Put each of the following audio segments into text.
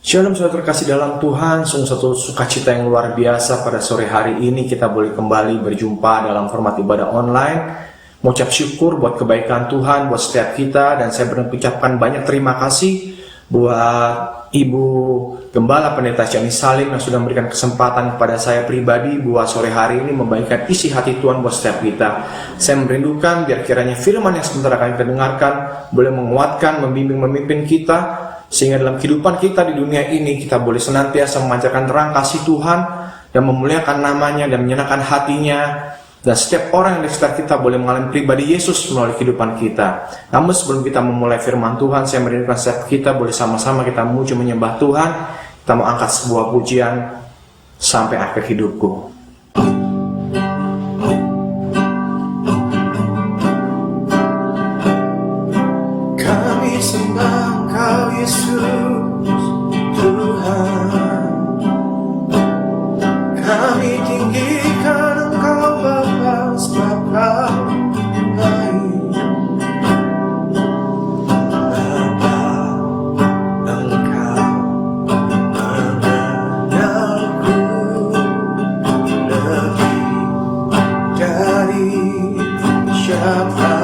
Shalom saudara terkasih dalam Tuhan, sungguh satu sukacita yang luar biasa pada sore hari ini kita boleh kembali berjumpa dalam format ibadah online. Mengucap syukur buat kebaikan Tuhan, buat setiap kita, dan saya mengucapkan banyak terima kasih buat Ibu Gembala Pendeta Chani Salim yang sudah memberikan kesempatan kepada saya pribadi buat sore hari ini membagikan isi hati Tuhan buat setiap kita. Saya merindukan biar kiranya firman yang sebentar akan kita dengarkan boleh menguatkan, membimbing, memimpin kita, sehingga dalam kehidupan kita di dunia ini kita boleh senantiasa memancarkan terang kasih Tuhan dan memuliakan namanya dan menyenangkan hatinya, dan setiap orang yang di sekitar kita boleh mengalami pribadi Yesus melalui kehidupan kita. Namun sebelum kita memulai firman Tuhan, saya merindukan setiap kita boleh sama-sama kita memuji menyembah Tuhan. Kita mau angkat sebuah pujian, Sampai Akhir Hidupku. Kami sembah Engkau Yesus Tuhan, kami tinggikan Engkau Bapa sebab Kau baik. Bapa, Engkau mengenalku lebih dari siapa.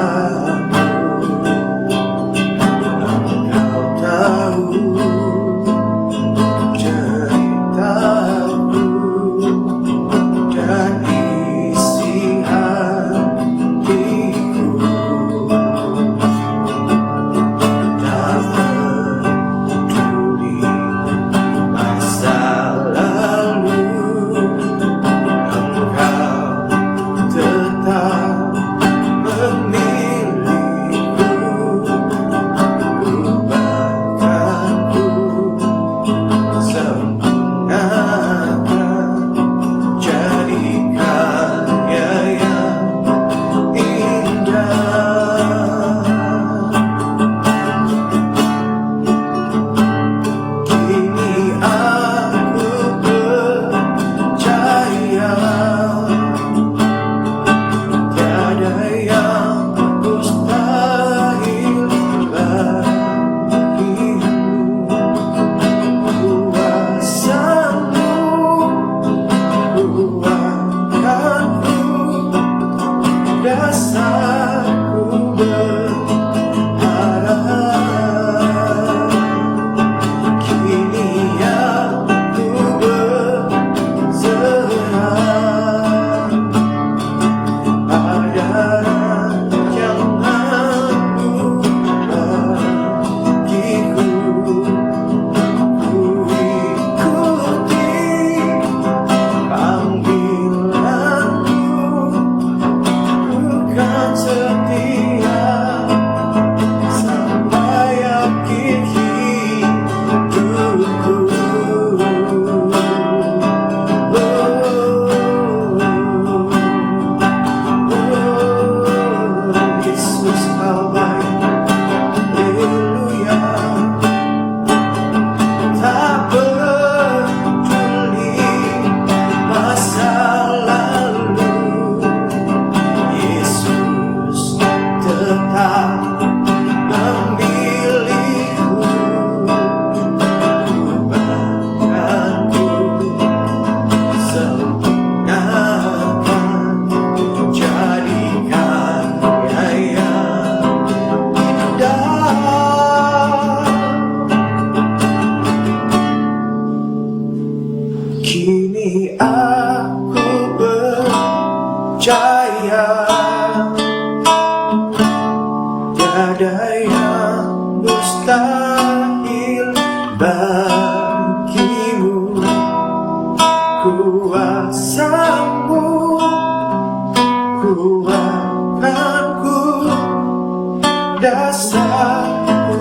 Kini aku percaya tiada yang mustahil bagimu. Kuasamu kuatkanku, dasarku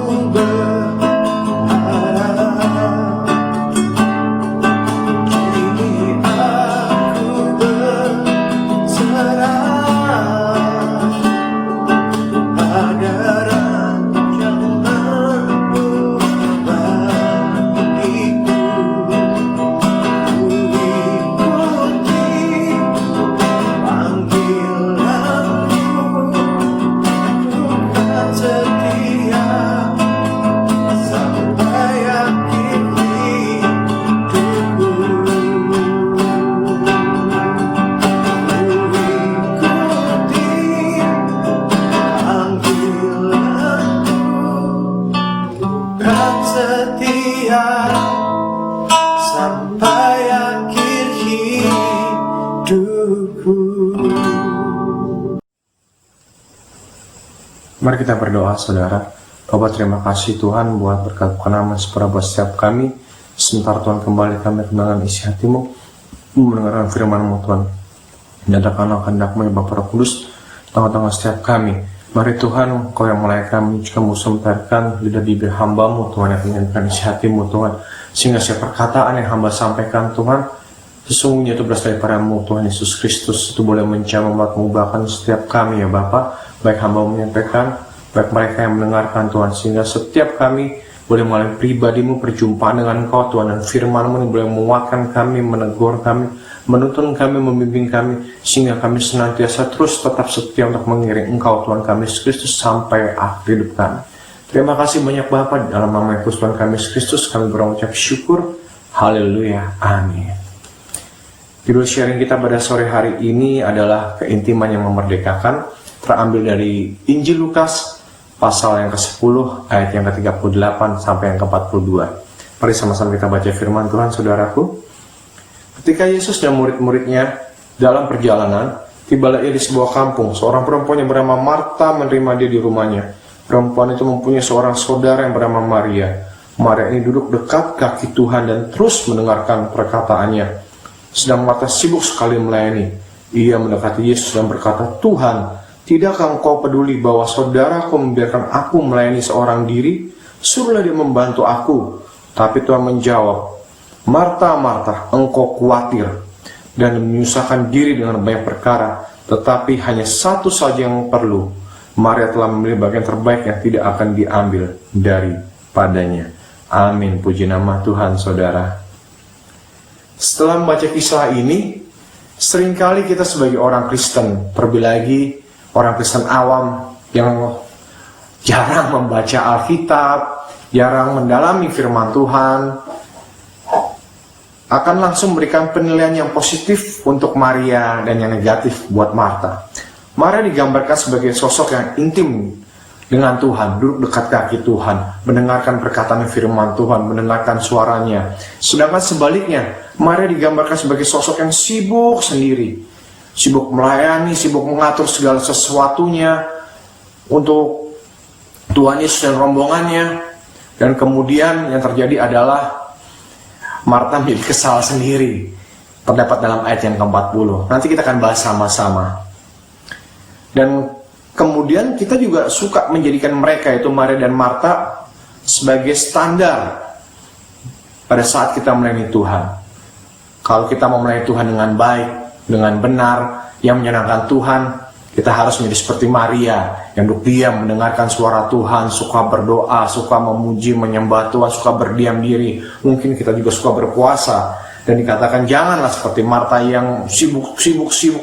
setia. Mari kita berdoa, saudara. Bapa, terima kasih Tuhan buat berkat pengenalan sepura buat setiap kami. Sebentar Tuhan kembali kami mendengarkan isi hati-Mu, mendengarkan firman-Mu Tuhan. Nyatakanlah kehendak-Mu ya Bapa Roh Kudus, tengah-tengah setiap kami. Mari Tuhan, Kau yang melayakkan kami juga musamtarkan lidah bibir hamba-Mu Tuhan, yang menyampaikan isi hati-Mu Tuhan. Sehingga setiap perkataan yang hamba sampaikan Tuhan, sesungguhnya itu berasal daripada-Mu Tuhan Yesus Kristus. Itu boleh menjamah mengubahkan setiap kami ya Bapa, baik hamba menyampaikan, baik mereka yang mendengarkan Tuhan. Sehingga setiap kami boleh melalui pribadi-Mu perjumpaan dengan Engkau Tuhan, dan firman-Mu boleh menguatkan kami, menegur kami, menuntun kami, membimbing kami, sehingga kami senantiasa terus tetap setia untuk mengiring Engkau Tuhan kami Yesus Kristus sampai akhir hidup kami. Terima kasih banyak Bapa, dalam nama Tuhan kami Yesus Kristus kami berucap syukur. Haleluya, amin. Judul sharing kita pada sore hari ini adalah keintiman yang memerdekakan, terambil dari Injil Lukas pasal yang ke-10 ayat yang ke-38 sampai yang ke-42. Mari sama-sama kita baca firman Tuhan, saudaraku. Ketika Yesus dan murid-muridnya dalam perjalanan, tibalah ia di sebuah kampung. Seorang perempuan yang bernama Marta menerima dia di rumahnya. Perempuan itu mempunyai seorang saudara yang bernama Maria. Maria ini duduk dekat kaki Tuhan dan terus mendengarkan perkataannya. Sedang Marta sibuk sekali melayani. Ia mendekati Yesus dan berkata, "Tuhan, tidakkah Engkau peduli bahwa saudaraku membiarkan aku melayani seorang diri? Suruhlah dia membantu aku." Tapi Tuhan menjawab, "Marta, Marta, engkau khawatir dan menyusahkan diri dengan banyak perkara, tetapi hanya satu saja yang perlu. Maria telah memilih bagian terbaik yang tidak akan diambil daripadanya." Amin. Puji nama Tuhan, saudara. Setelah membaca kisah ini, seringkali kita sebagai orang Kristen, terlebih lagi orang Kristen awam yang jarang membaca Alkitab, jarang mendalami firman Tuhan, akan langsung memberikan penilaian yang positif untuk Maria dan yang negatif buat Marta. Maria digambarkan sebagai sosok yang intim dengan Tuhan, duduk dekat kaki Tuhan, mendengarkan perkataan firman Tuhan, mendengarkan suaranya. Sedangkan sebaliknya, Maria digambarkan sebagai sosok yang sibuk sendiri, sibuk melayani, sibuk mengatur segala sesuatunya untuk Tuhan Yesus dan rombongannya. Dan kemudian yang terjadi adalah Marta menjadi kesal sendiri. Terdapat dalam ayat yang ke-40. Nanti kita akan bahas sama-sama. Dan kemudian kita juga suka menjadikan mereka, itu Maria dan Marta, sebagai standar pada saat kita melayani Tuhan. Kalau kita mau melayani Tuhan dengan baik, dengan benar, yang menyenangkan Tuhan, kita harus menjadi seperti Maria, yang duduk diam mendengarkan suara Tuhan, suka berdoa, suka memuji, menyembah Tuhan, suka berdiam diri. Mungkin kita juga suka berpuasa. Dan dikatakan janganlah seperti Marta yang sibuk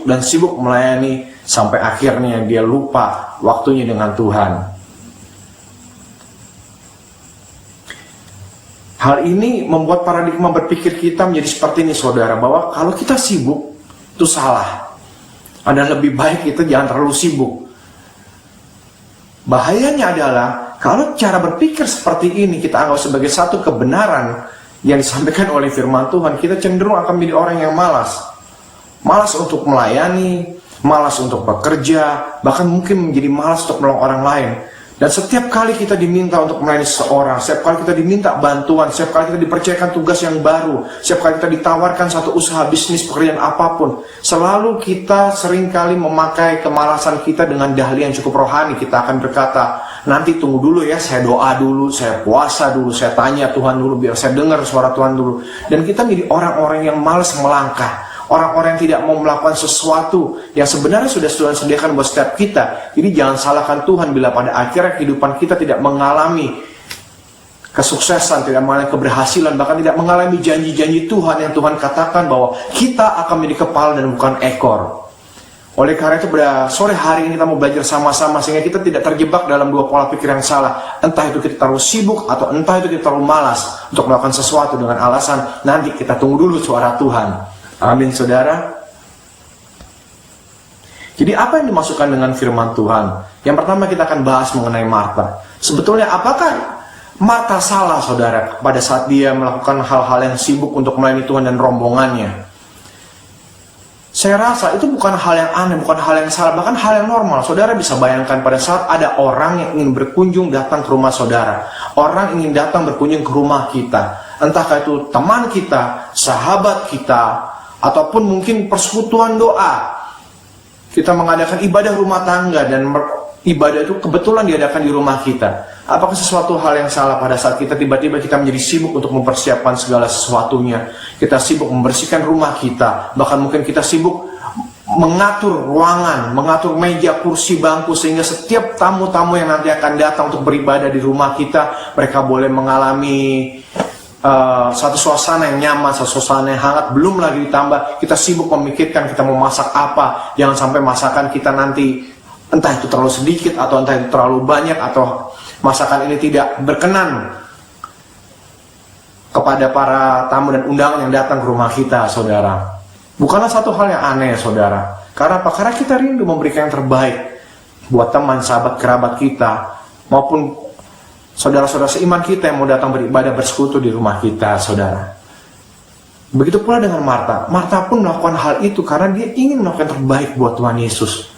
dan sibuk melayani, sampai akhirnya dia lupa waktunya dengan Tuhan. Hal ini membuat paradigma berpikir kita menjadi seperti ini, saudara, bahwa kalau kita sibuk, itu salah. Ada lebih baik kita jangan terlalu sibuk. Bahayanya adalah kalau cara berpikir seperti ini kita anggap sebagai satu kebenaran yang disampaikan oleh firman Tuhan, kita cenderung akan menjadi orang yang malas. Malas untuk melayani, malas untuk bekerja, bahkan mungkin menjadi malas untuk menolong orang lain. Dan setiap kali kita diminta untuk melayani seseorang, setiap kali kita diminta bantuan, setiap kali kita dipercayakan tugas yang baru, setiap kali kita ditawarkan satu usaha bisnis, pekerjaan apapun, selalu kita seringkali memakai kemalasan kita dengan dahlia yang cukup rohani. Kita akan berkata, nanti tunggu dulu ya, saya doa dulu, saya puasa dulu, saya tanya Tuhan dulu, biar saya dengar suara Tuhan dulu. Dan kita menjadi orang-orang yang malas melangkah, orang-orang yang tidak mau melakukan sesuatu yang sebenarnya sudah Tuhan sediakan buat setiap kita. Jadi jangan salahkan Tuhan bila pada akhirnya kehidupan kita tidak mengalami kesuksesan, tidak mengalami keberhasilan, bahkan tidak mengalami janji-janji Tuhan yang Tuhan katakan bahwa kita akan menjadi kepala dan bukan ekor. Oleh karena itu pada sore hari ini kita mau belajar sama-sama sehingga kita tidak terjebak dalam dua pola pikir yang salah. Entah itu kita terlalu sibuk atau entah itu kita terlalu malas untuk melakukan sesuatu dengan alasan nanti kita tunggu dulu suara Tuhan. Amin, saudara. Jadi apa yang dimasukkan dengan firman Tuhan? Yang pertama kita akan bahas mengenai Marta. Sebetulnya apakah Marta salah, saudara, pada saat dia melakukan hal-hal yang sibuk untuk melayani Tuhan dan rombongannya? Saya rasa itu bukan hal yang aneh, bukan hal yang salah, bahkan hal yang normal. Saudara bisa bayangkan pada saat ada orang yang ingin berkunjung datang ke rumah saudara. Orang ingin datang berkunjung ke rumah kita. Entahkah itu teman kita, sahabat kita, ataupun mungkin persekutuan doa. Kita mengadakan ibadah rumah tangga dan ibadah itu kebetulan diadakan di rumah kita. Apakah sesuatu hal yang salah pada saat kita tiba-tiba kita menjadi sibuk untuk mempersiapkan segala sesuatunya? Kita sibuk membersihkan rumah kita, bahkan mungkin kita sibuk mengatur ruangan, mengatur meja, kursi, bangku, sehingga setiap tamu-tamu yang nanti akan datang untuk beribadah di rumah kita, mereka boleh mengalami satu suasana yang nyaman, satu suasana yang hangat. Belum lagi ditambah kita sibuk memikirkan kita mau masak apa. Jangan sampai masakan kita nanti entah itu terlalu sedikit atau entah itu terlalu banyak, atau masakan ini tidak berkenan kepada para tamu dan undangan yang datang ke rumah kita, saudara. Bukanlah satu hal yang aneh, saudara. Karena apa? Karena kita rindu memberikan yang terbaik buat teman, sahabat, kerabat kita, maupun saudara-saudara seiman kita yang mau datang beribadah bersekutu di rumah kita, saudara. Begitu pula dengan Marta. Marta pun melakukan hal itu karena dia ingin melakukan yang terbaik buat Tuhan Yesus.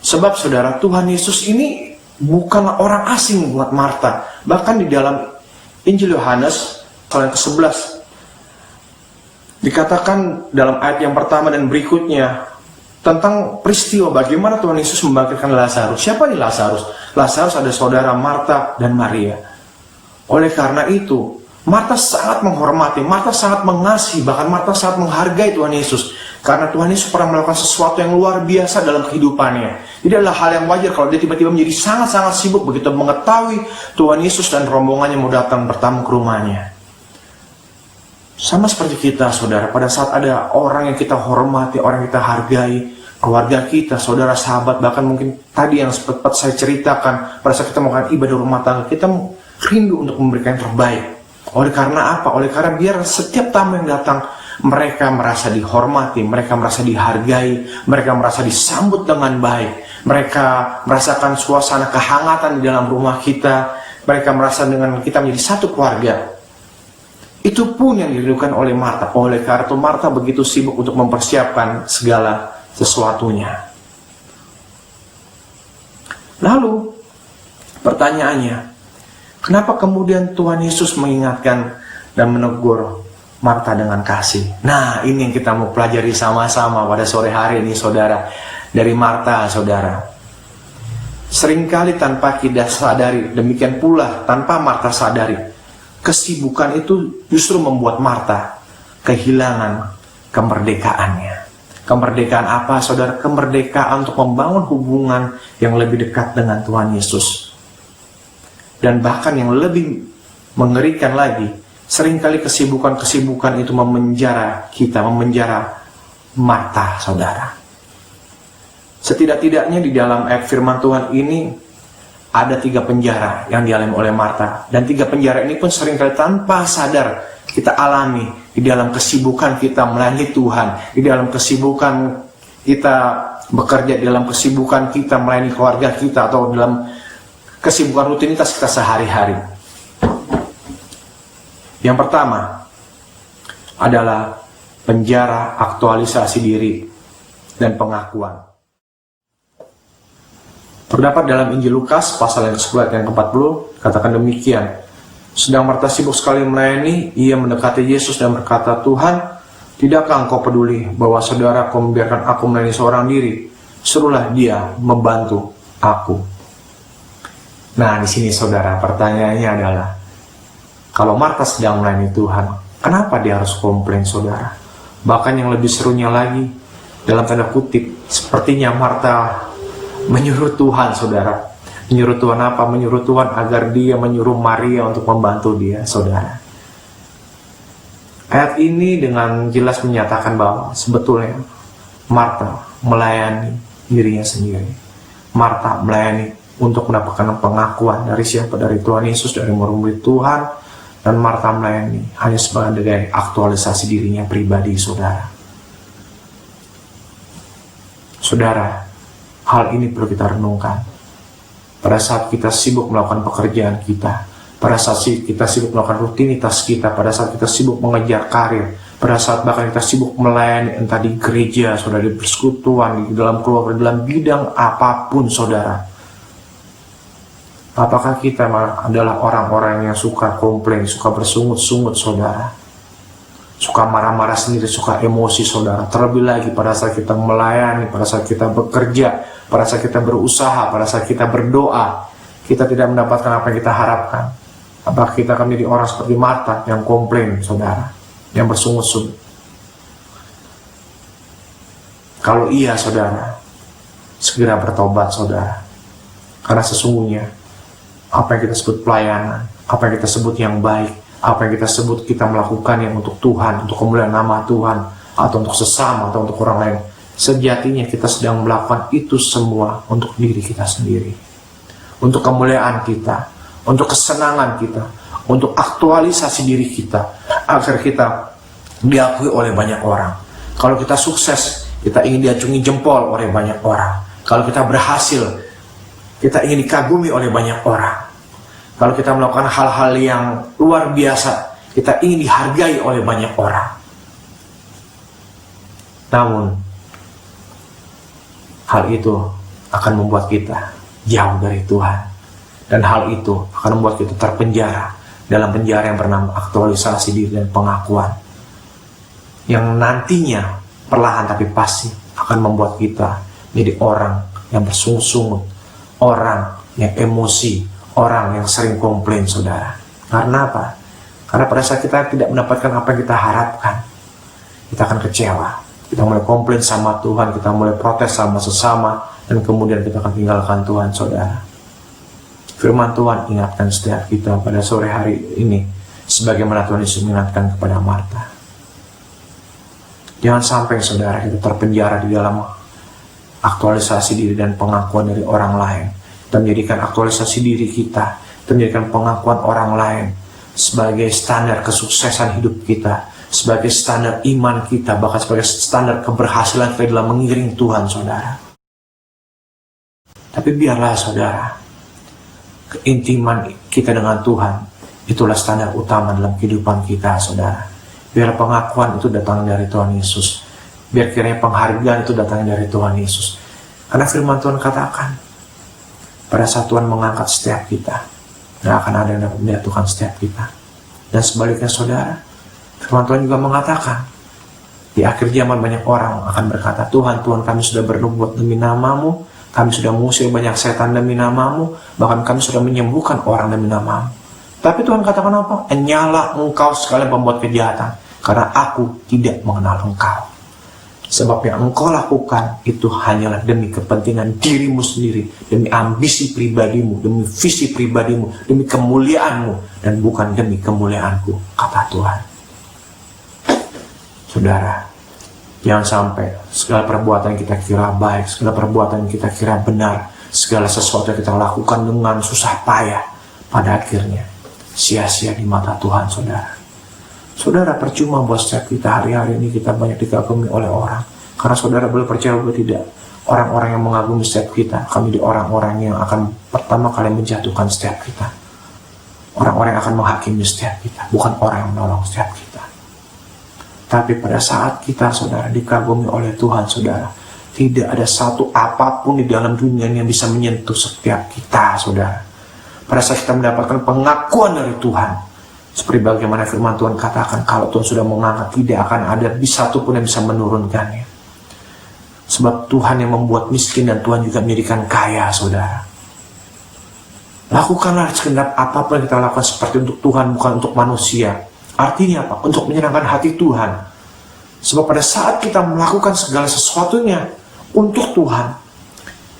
Sebab, saudara, Tuhan Yesus ini bukanlah orang asing buat Marta. Bahkan di dalam Injil Yohanes pasal yang ke-11 dikatakan dalam ayat yang pertama dan berikutnya tentang peristiwa bagaimana Tuhan Yesus membangkitkan Lazarus. Siapa nih Lazarus? Lazarus ada saudara Marta dan Maria. Oleh karena itu, Marta sangat menghormati, Marta sangat mengasihi, bahkan Marta sangat menghargai Tuhan Yesus. Karena Tuhan Yesus pernah melakukan sesuatu yang luar biasa dalam kehidupannya. Jadi adalah hal yang wajar kalau dia tiba-tiba menjadi sangat-sangat sibuk begitu mengetahui Tuhan Yesus dan rombongannya mau datang bertamu ke rumahnya. Sama seperti kita, saudara, pada saat ada orang yang kita hormati, orang yang kita hargai, keluarga kita, saudara, sahabat, bahkan mungkin tadi yang sempat saya ceritakan, pada saat kita melakukan ibadah rumah tangga, kita rindu untuk memberikan yang terbaik. Oleh karena apa? Oleh karena biar setiap tamu yang datang, mereka merasa dihormati, mereka merasa dihargai, mereka merasa disambut dengan baik, mereka merasakan suasana kehangatan di dalam rumah kita, mereka merasa dengan kita menjadi satu keluarga. Itu pun yang dirindukan oleh Marta. Oleh karena itu Marta begitu sibuk untuk mempersiapkan segala sesuatunya. Lalu pertanyaannya, kenapa kemudian Tuhan Yesus mengingatkan dan menegur Marta dengan kasih? Nah, ini yang kita mau pelajari sama-sama pada sore hari ini, saudara. Dari Marta, saudara. Seringkali tanpa kita sadari, demikian pula tanpa Marta sadari, kesibukan itu justru membuat Marta kehilangan kemerdekaannya. Kemerdekaan apa, saudara? Kemerdekaan untuk membangun hubungan yang lebih dekat dengan Tuhan Yesus. Dan bahkan yang lebih mengerikan lagi, seringkali kesibukan-kesibukan itu memenjara kita, memenjara Marta, saudara. Setidak-tidaknya di dalam ayat firman Tuhan ini ada 3 penjara yang dialami oleh Marta. Dan 3 penjara ini pun seringkali tanpa sadar kita alami di dalam kesibukan kita melayani Tuhan, di dalam kesibukan kita bekerja, di dalam kesibukan kita melayani keluarga kita, atau dalam kesibukan rutinitas kita sehari-hari. Yang pertama adalah penjara aktualisasi diri dan pengakuan. Terdapat dalam Injil Lukas pasal yang ke-11 dan ke-40 katakan demikian. Sedang Marta sibuk sekali melayani, ia mendekati Yesus dan berkata, "Tuhan, tidakkah engkau peduli bahwa saudaraku membiarkan aku melayani seorang diri? Suruhlah dia membantu aku." Nah, di sini saudara, pertanyaannya adalah, kalau Marta sedang melayani Tuhan, kenapa dia harus komplain, saudara? Bahkan yang lebih serunya lagi, dalam tanda kutip, sepertinya Marta menyuruh Tuhan, saudara. Menyuruh Tuhan apa? Menyuruh Tuhan agar dia menyuruh Maria untuk membantu dia, saudara. Ayat ini dengan jelas menyatakan bahwa sebetulnya Marta melayani dirinya sendiri. Marta melayani untuk mendapatkan pengakuan dari siapa? Dari Tuhan Yesus, dari murid Tuhan. Dan Marta melayani hanya sebagai aktualisasi dirinya pribadi, saudara. Saudara, hal ini perlu kita renungkan. Pada saat kita sibuk melakukan pekerjaan kita, pada saat kita sibuk melakukan rutinitas kita, pada saat kita sibuk mengejar karir, Pada saat bahkan kita sibuk melayani, entah di gereja, saudara, di persekutuan, di dalam keluarga, dalam bidang apapun, saudara. Apakah kita adalah orang-orang yang suka komplain, suka bersungut-sungut, saudara? Suka marah-marah sendiri, suka emosi, saudara. Terlebih lagi pada saat kita melayani, pada saat kita bekerja, pada saat kita berusaha, pada saat kita berdoa, kita tidak mendapatkan apa yang kita harapkan. Apakah kita akan menjadi orang seperti Marta yang komplain, saudara, yang bersungut-sungut? Kalau iya, saudara, segera bertobat, saudara. Karena sesungguhnya apa yang kita sebut pelayanan, apa yang kita sebut yang baik, apa yang kita sebut kita melakukan yang untuk Tuhan, untuk kemuliaan nama Tuhan, atau untuk sesama, atau untuk orang lain, sejatinya kita sedang melakukan itu semua untuk diri kita sendiri, untuk kemuliaan kita, untuk kesenangan kita, untuk aktualisasi diri kita, agar kita diakui oleh banyak orang. Kalau kita sukses, kita ingin diacungi jempol oleh banyak orang. Kalau kita berhasil, kita ingin dikagumi oleh banyak orang. Kalau kita melakukan hal-hal yang luar biasa, kita ingin dihargai oleh banyak orang. Namun, hal itu akan membuat kita jauh dari Tuhan. Dan hal itu akan membuat kita terpenjara dalam penjara yang bernama aktualisasi diri dan pengakuan, yang nantinya perlahan tapi pasti akan membuat kita menjadi orang yang bersungut-sungut, orang yang emosi, orang yang sering komplain, saudara. Karena apa? Karena pada saat kita tidak mendapatkan apa yang kita harapkan, kita akan kecewa. Kita mulai komplain sama Tuhan, kita mulai protes sama sesama, dan kemudian kita akan tinggalkan Tuhan, saudara. Firman Tuhan ingatkan setiap kita pada sore hari ini, sebagaimana Tuhan Yesus mengingatkan kepada Marta. Jangan sampai, saudara, kita terpenjara di dalam aktualisasi diri dan pengakuan dari orang lain. Kita menjadikan aktualisasi diri kita, kita menjadikan pengakuan orang lain sebagai standar kesuksesan hidup kita, sebagai standar iman kita, bahkan sebagai standar keberhasilan kita dalam mengiring Tuhan, saudara. Tapi biarlah, saudara, keintiman kita dengan Tuhan itulah standar utama dalam kehidupan kita, saudara. Biar pengakuan itu datang dari Tuhan Yesus. Biar kiranya penghargaan itu datang dari Tuhan Yesus. Karena firman Tuhan katakan, pada saat Tuhan mengangkat setiap kita, tidak akan ada yang dapat menjatuhkan setiap kita. Dan sebaliknya, saudara, firman Tuhan juga mengatakan, di akhir zaman banyak orang akan berkata, Tuhan, Tuhan, kami sudah bernubuat demi nama-Mu, kami sudah mengusir banyak setan demi nama-Mu, bahkan kami sudah menyembuhkan orang demi nama-Mu. Tapi Tuhan katakan apa? Nyala engkau sekalian pembuat kejahatan, karena aku tidak mengenal engkau. Sebab yang engkau lakukan itu hanyalah demi kepentingan dirimu sendiri, demi ambisi pribadimu, demi visi pribadimu, demi kemuliaanmu, dan bukan demi kemuliaanku, kata Tuhan. Saudara, jangan sampai segala perbuatan kita kira baik, segala perbuatan kita kira benar, segala sesuatu yang kita lakukan dengan susah payah, pada akhirnya sia-sia di mata Tuhan, saudara. Saudara, percuma buat setiap kita hari-hari ini kita banyak dikagumi oleh orang. Karena saudara boleh percaya atau tidak, orang-orang yang mengagumi setiap kita, kami di orang-orang yang akan pertama kali menjatuhkan setiap kita. Orang-orang yang akan menghakimi setiap kita, bukan orang yang menolong setiap kita. Tapi pada saat kita, saudara, dikagumi oleh Tuhan, saudara, tidak ada satu apapun di dalam dunia yang bisa menyentuh setiap kita, saudara. Pada saat kita mendapatkan pengakuan dari Tuhan, seperti bagaimana firman Tuhan katakan, kalau Tuhan sudah mengangkat, tidak akan ada satu pun yang bisa menurunkannya. Sebab Tuhan yang membuat miskin dan Tuhan juga menjadikan kaya, saudara. Lakukanlah segenap apapun yang kita lakukan seperti untuk Tuhan, bukan untuk manusia. Artinya apa? Untuk menyenangkan hati Tuhan. Sebab pada saat kita melakukan segala sesuatunya untuk Tuhan,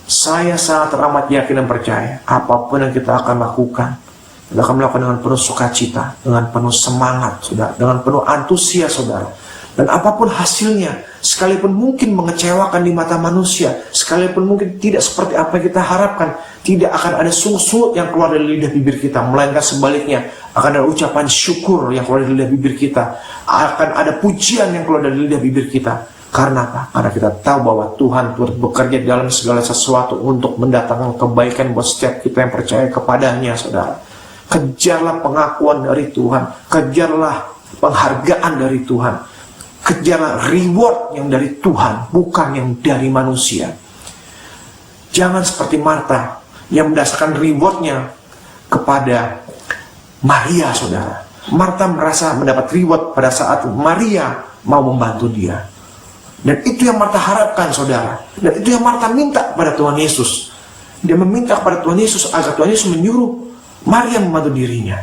saya sangat teramat yakin dan percaya, apapun yang kita akan lakukan, kita akan melakukan dengan penuh sukacita, dengan penuh semangat, saudara, dengan penuh antusias, saudara. Dan apapun hasilnya, sekalipun mungkin mengecewakan di mata manusia, sekalipun mungkin tidak seperti apa yang kita harapkan, tidak akan ada sungut-sungut yang keluar dari lidah bibir kita, melainkan sebaliknya, akan ada ucapan syukur yang keluar dari lidah bibir kita, akan ada pujian yang keluar dari lidah bibir kita. Karena apa? Karena kita tahu bahwa Tuhan turut bekerja dalam segala sesuatu untuk mendatangkan kebaikan buat setiap kita yang percaya kepadanya, saudara. Kejarlah pengakuan dari Tuhan, kejarlah penghargaan dari Tuhan, Kejarlah reward yang dari Tuhan, bukan yang dari manusia. Jangan seperti Marta yang mendasarkan rewardnya kepada Maria, saudara. Marta merasa mendapat reward pada saat Maria mau membantu dia. Dan itu yang Marta harapkan, saudara. Dan itu yang Marta minta kepada Tuhan Yesus. Dia meminta kepada Tuhan Yesus agar Tuhan Yesus menyuruh Maria membantu dirinya.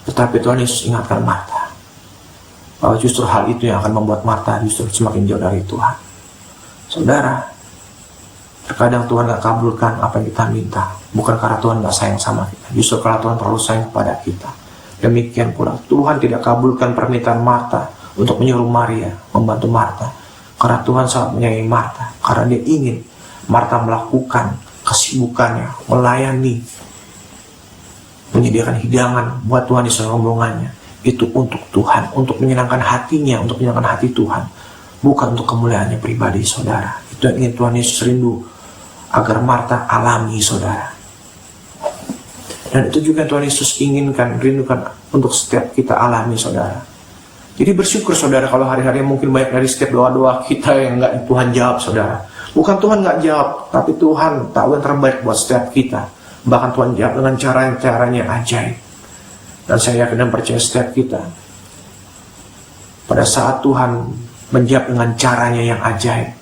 Tetapi Tuhan Yesus ingatkan Marta bahwa justru hal itu yang akan membuat Marta justru semakin jauh dari Tuhan. Saudara, terkadang Tuhan gak kabulkan apa yang kita minta, bukan karena Tuhan gak sayang sama kita, justru karena Tuhan terlalu sayang kepada kita. Demikian pula Tuhan tidak kabulkan permintaan Marta untuk menyuruh Maria membantu Marta, karena Tuhan sangat menyayangi Marta, karena dia ingin Marta melakukan kesibukannya, melayani, menyediakan hidangan buat Tuhan di seluruh rombongannya. Itu untuk Tuhan, untuk menyenangkan hatinya, untuk menyenangkan hati Tuhan, bukan untuk kemuliaannya pribadi, saudara. Itu yang ingin Tuhan Yesus rindu agar Marta alami, saudara. Dan itu juga Tuhan Yesus inginkan, rindukan untuk setiap kita alami, saudara. Jadi bersyukur, saudara, kalau hari-hari mungkin banyak dari setiap doa-doa kita yang nggak Tuhan jawab, saudara. Bukan Tuhan nggak jawab, tapi Tuhan tahu yang terbaik buat setiap kita. Bahkan Tuhan jawab dengan cara-caranya ajaib. Dan saya yakin dan percaya setiap kita, pada saat Tuhan menjawab dengan caranya yang ajaib,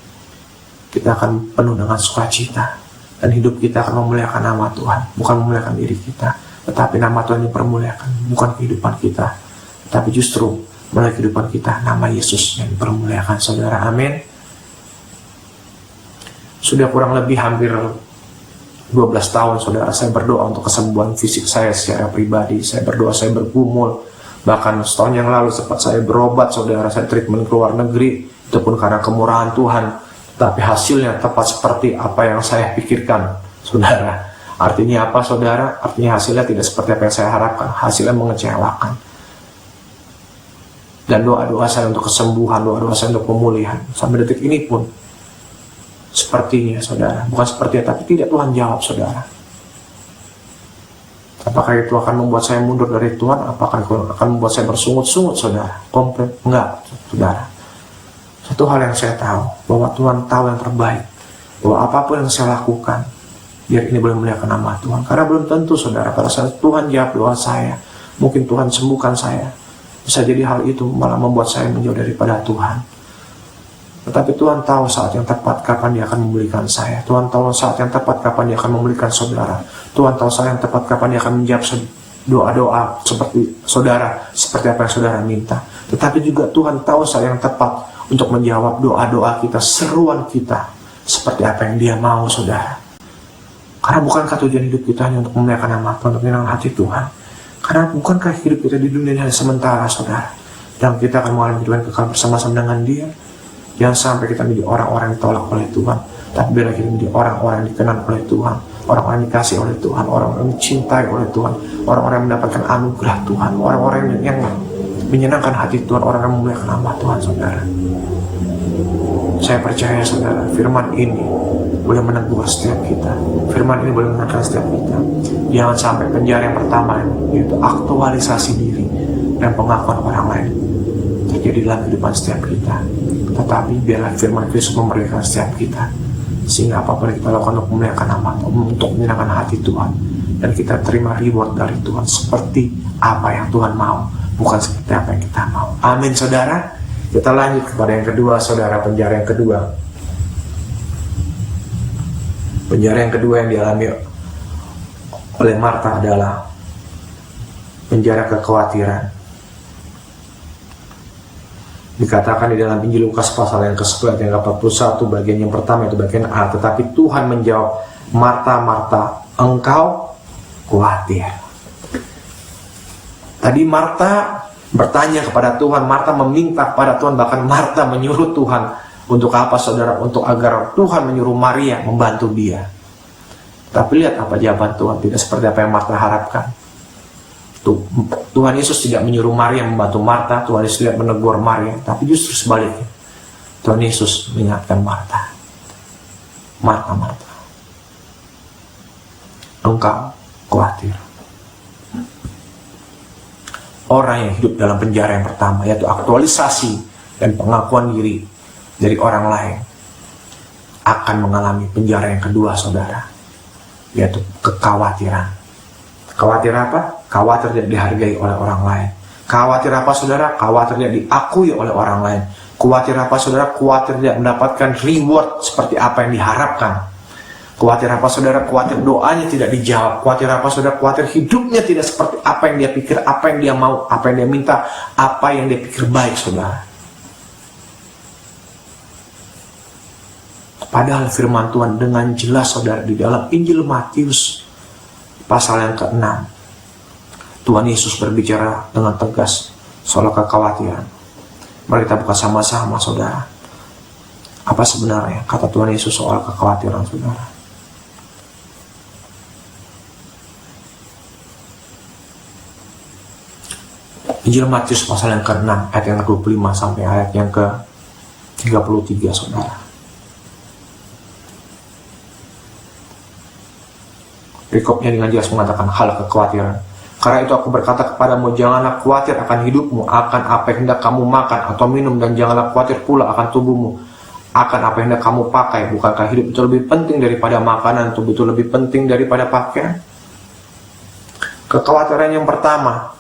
kita akan penuh dengan sukacita. Dan hidup kita akan memuliakan nama Tuhan, bukan memuliakan diri kita, tetapi nama Tuhan yang dipermuliakan, bukan kehidupan kita, tetapi justru melalui kehidupan kita, nama Yesus yang dipermuliakan, saudara. Amin. Sudah kurang lebih hampir 12 tahun, saudara, saya berdoa untuk kesembuhan fisik saya secara pribadi. Saya berdoa, saya bergumul. Bahkan setahun yang lalu sempat saya berobat, saudara. Saya treatment ke luar negeri, itu pun karena kemurahan Tuhan. Tapi hasilnya tepat seperti apa yang saya pikirkan, saudara. Artinya apa, saudara? Artinya hasilnya tidak seperti apa yang saya harapkan. Hasilnya mengecewakan. Dan doa-doa saya untuk kesembuhan, doa-doa saya untuk pemulihan, sampai detik ini pun sepertinya, saudara, bukan sepertinya, tapi tidak Tuhan jawab, saudara. Apakah itu akan membuat saya mundur dari Tuhan? Apakah itu akan membuat saya bersungut-sungut, saudara? Komplit? Enggak, saudara. Satu hal yang saya tahu, bahwa Tuhan tahu yang terbaik, bahwa apapun yang saya lakukan, biar ini boleh memuliakan nama Tuhan. Karena belum tentu, saudara, pada saat Tuhan jawab doa saya, mungkin Tuhan sembuhkan saya, bisa jadi hal itu malah membuat saya menjauh daripada Tuhan. Tetapi Tuhan tahu saat yang tepat kapan dia akan memulihkan saya. Tuhan tahu saat yang tepat kapan dia akan memulihkan saudara. Tuhan tahu saat yang tepat kapan dia akan menjawab doa-doa seperti saudara, seperti apa yang saudara minta. Tetapi juga Tuhan tahu saat yang tepat untuk menjawab doa-doa kita, seruan kita, seperti apa yang dia mau, saudara. Karena bukankah tujuan hidup kita hanya untuk memuliakan nama Tuhan, untuk menyenangkan hati Tuhan? Karena bukankah hidup kita di dunia ini hanya sementara, saudara, dan kita akan mengalami kehidupan kekal bersama-sama dengan dia. Jangan sampai kita menjadi orang-orang yang ditolak oleh Tuhan, tapi biarlah kita menjadi orang-orang yang dikenal oleh Tuhan, orang-orang yang dikasih oleh Tuhan, orang-orang yang dicintai oleh Tuhan, orang-orang yang mendapatkan anugerah Tuhan, orang-orang yang menyenangkan hati Tuhan, orang yang memuliakan nama Tuhan, saudara. Saya percaya, saudara, firman ini boleh menegur setiap kita, firman ini boleh mengingatkan setiap kita. Jangan sampai penjara yang pertama, yaitu aktualisasi diri dan pengakuan orang lain, terjadi dalam kehidupan setiap kita. Tetapi biarlah firman Kristus memerdekakan setiap kita, sehingga apapun yang kita lakukan untuk memuliakan nama Tuhan, untuk menyenangkan hati Tuhan, dan kita terima reward dari Tuhan seperti apa yang Tuhan mau, bukan seperti apa yang kita mau. Amin, saudara. Kita lanjut kepada yang kedua, saudara. Penjara yang kedua. Penjara yang kedua yang dialami oleh Marta adalah penjara kekhawatiran. Dikatakan di dalam Injil Lukas pasal yang ke-11 ayat 41, bagian yang pertama itu bagian A. Tetapi Tuhan menjawab, Marta, Marta, engkau khawatir. Tadi Marta bertanya kepada Tuhan, Marta meminta kepada Tuhan, bahkan Marta menyuruh Tuhan untuk apa, saudara? Untuk agar Tuhan menyuruh Maria membantu dia. Tapi lihat apa jawaban Tuhan, tidak seperti apa yang Marta harapkan. Tuhan Yesus tidak menyuruh Maria membantu Marta, Tuhan Yesus tidak menegur Maria, tapi justru sebaliknya. Tuhan Yesus mengingatkan Marta, Marta, Marta, engkau khawatir. orang yang hidup dalam penjara yang pertama, yaitu aktualisasi dan pengakuan diri dari orang lain, akan mengalami penjara yang kedua, saudara, yaitu kekhawatiran. Khawatir apa? Khawatir tidak dihargai oleh orang lain. Khawatir apa, saudara? Khawatir tidak diakui oleh orang lain. Khawatir apa, saudara? Khawatir tidak mendapatkan reward seperti apa yang diharapkan. Khawatir apa, saudara? Khawatir doanya tidak dijawab. Khawatir apa, saudara? Khawatir hidupnya tidak seperti apa yang dia pikir, apa yang dia mau, apa yang dia minta, apa yang dia pikir baik, saudara. Padahal firman Tuhan dengan jelas, saudara, di dalam Injil Matius pasal yang ke-6, Tuhan Yesus berbicara dengan tegas soal kekhawatiran. Mari kita buka sama-sama, saudara. Apa sebenarnya kata Tuhan Yesus soal kekhawatiran, saudara? Injil Matius pasal yang ke-6 ayat yang ke-25 sampai ayat yang ke-33, saudara. Perikopnya dengan jelas mengatakan hal kekhawatiran. Karena itu aku berkata kepadamu, janganlah khawatir akan hidupmu, akan apa yang hendak kamu makan atau minum, dan janganlah khawatir pula akan tubuhmu, akan apa yang hendak kamu pakai. Bukankah hidup itu lebih penting daripada makanan, tubuh itu lebih penting daripada pakaian? Kekhawatiran yang pertama